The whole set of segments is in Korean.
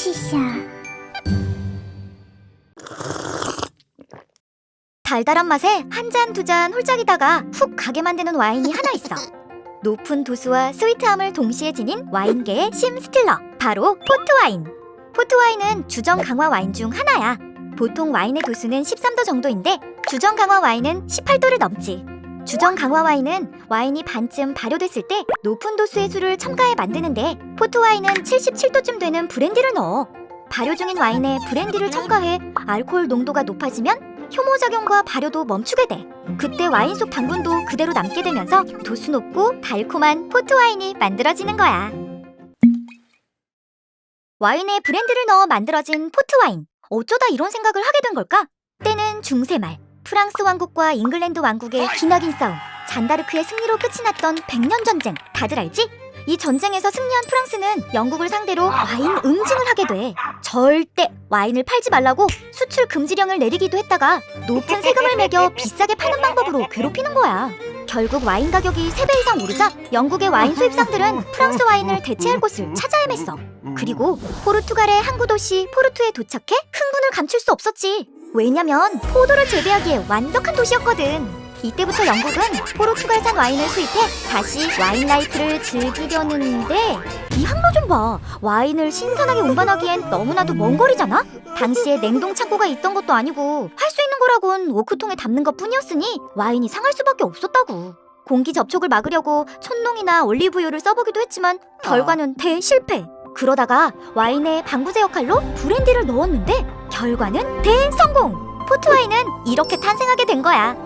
시샤. 달달한 맛에 한 잔, 두 잔 홀짝이다가 훅 가게 만드는 와인이 하나 있어. 높은 도수와 스위트함을 동시에 지닌 와인계의 심스틸러, 바로 포트와인. 포트와인은 주정 강화 와인 중 하나야. 보통 와인의 도수는 13도 정도인데 주정 강화 와인은 18도를 넘지. 주정 강화 와인은 와인이 반쯤 발효됐을 때 높은 도수의 술을 첨가해 만드는데 포트와인은 77도쯤 되는 브랜디를 넣어. 발효 중인 와인에 브랜디를 첨가해 알코올 농도가 높아지면 효모작용과 발효도 멈추게 돼. 그때 와인 속 당분도 그대로 남게 되면서 도수 높고 달콤한 포트와인이 만들어지는 거야. 와인에 브랜디를 넣어 만들어진 포트와인. 어쩌다 이런 생각을 하게 된 걸까? 때는 중세 말, 프랑스 왕국과 잉글랜드 왕국의 기나긴 싸움, 잔다르크의 승리로 끝이 났던 100년 전쟁, 다들 알지? 이 전쟁에서 승리한 프랑스는 영국을 상대로 와인 응징을 하게 돼. 절대 와인을 팔지 말라고 수출 금지령을 내리기도 했다가 높은 세금을 매겨 비싸게 파는 방법으로 괴롭히는 거야. 결국 와인 가격이 3배 이상 오르자 영국의 와인 수입상들은 프랑스 와인을 대체할 곳을 찾아 헤맸어. 그리고 포르투갈의 항구 도시 포르투에 도착해 흥분을 감출 수 없었지. 왜냐면 포도를 재배하기에 완벽한 도시였거든. 이때부터 영국은 포르투갈산 와인을 수입해 다시 와인 라이프를 즐기려는데 이 항로 좀 봐. 와인을 신선하게 운반하기엔 너무나도 먼 거리잖아? 당시에 냉동 창고가 있던 것도 아니고 할 수 있는 거라곤 오크통에 담는 것 뿐이었으니 와인이 상할 수밖에 없었다고. 공기 접촉을 막으려고 촛농이나 올리브유를 써보기도 했지만 결과는 대실패. 그러다가 와인에 방부제 역할로 브랜디를 넣었는데 결과는 대성공! 포트와인은 이렇게 탄생하게 된 거야.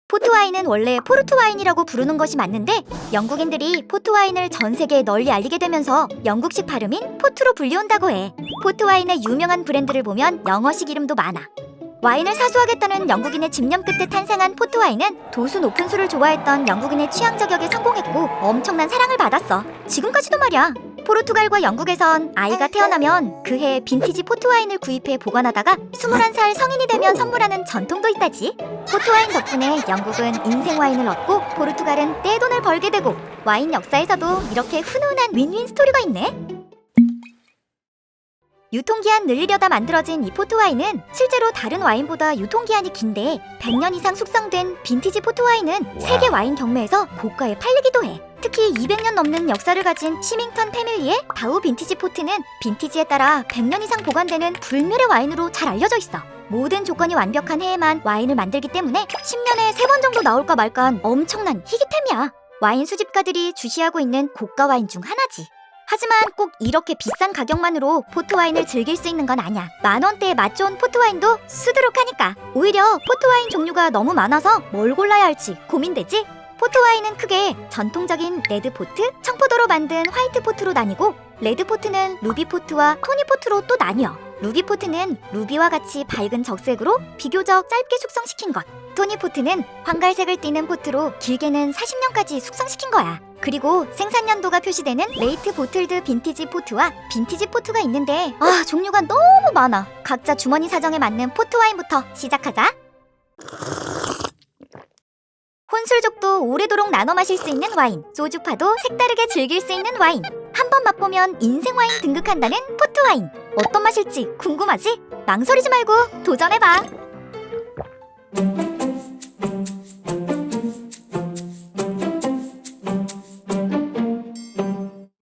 포트와인은 원래 포르투와인이라고 부르는 것이 맞는데 영국인들이 포트와인을 전 세계에 널리 알리게 되면서 영국식 발음인 포트로 불리운다고 해. 포트와인의 유명한 브랜드를 보면 영어식 이름도 많아. 와인을 사수하겠다는 영국인의 집념 끝에 탄생한 포트와인은 도수 높은 술을 좋아했던 영국인의 취향 저격에 성공했고 엄청난 사랑을 받았어. 지금까지도 말이야. 포르투갈과 영국에선 아이가 태어나면 그해 빈티지 포트와인을 구입해 보관하다가 21살 성인이 되면 선물하는 전통도 있다지. 포트와인 덕분에 영국은 인생 와인을 얻고 포르투갈은 떼돈을 벌게 되고 와인 역사에서도 이렇게 훈훈한 윈윈 스토리가 있네. 유통기한 늘리려다 만들어진 이 포트와인은 실제로 다른 와인보다 유통기한이 긴데 100년 이상 숙성된 빈티지 포트와인은 세계 와인 경매에서 고가에 팔리기도 해. 특히 200년 넘는 역사를 가진 시밍턴 패밀리의 다우 빈티지 포트는 빈티지에 따라 100년 이상 보관되는 불멸의 와인으로 잘 알려져 있어. 모든 조건이 완벽한 해에만 와인을 만들기 때문에 10년에 3번 정도 나올까 말까한 엄청난 희귀템이야. 와인 수집가들이 주시하고 있는 고가 와인 중 하나지. 하지만 꼭 이렇게 비싼 가격만으로 포트와인을 즐길 수 있는 건 아니야. 만원대의 맛 좋은 포트와인도 수두룩하니까. 오히려 포트와인 종류가 너무 많아서 뭘 골라야 할지 고민되지? 포트와인은 크게 전통적인 레드포트, 청포도로 만든 화이트포트로 나뉘고 레드포트는 루비포트와 토니포트로 또 나뉘어. 루비포트는 루비와 같이 밝은 적색으로 비교적 짧게 숙성시킨 것. 토니포트는 황갈색을 띠는 포트로 길게는 40년까지 숙성시킨 거야. 그리고 생산연도가 표시되는 레이트 보틀드 빈티지 포트와 빈티지 포트가 있는데 종류가 너무 많아. 각자 주머니 사정에 맞는 포트와인부터 시작하자. 혼술족도 오래도록 나눠 마실 수 있는 와인, 소주파도 색다르게 즐길 수 있는 와인. 한 번 맛보면 인생 와인 등극한다는 포트와인. 어떤 맛일지 궁금하지? 망설이지 말고 도전해봐.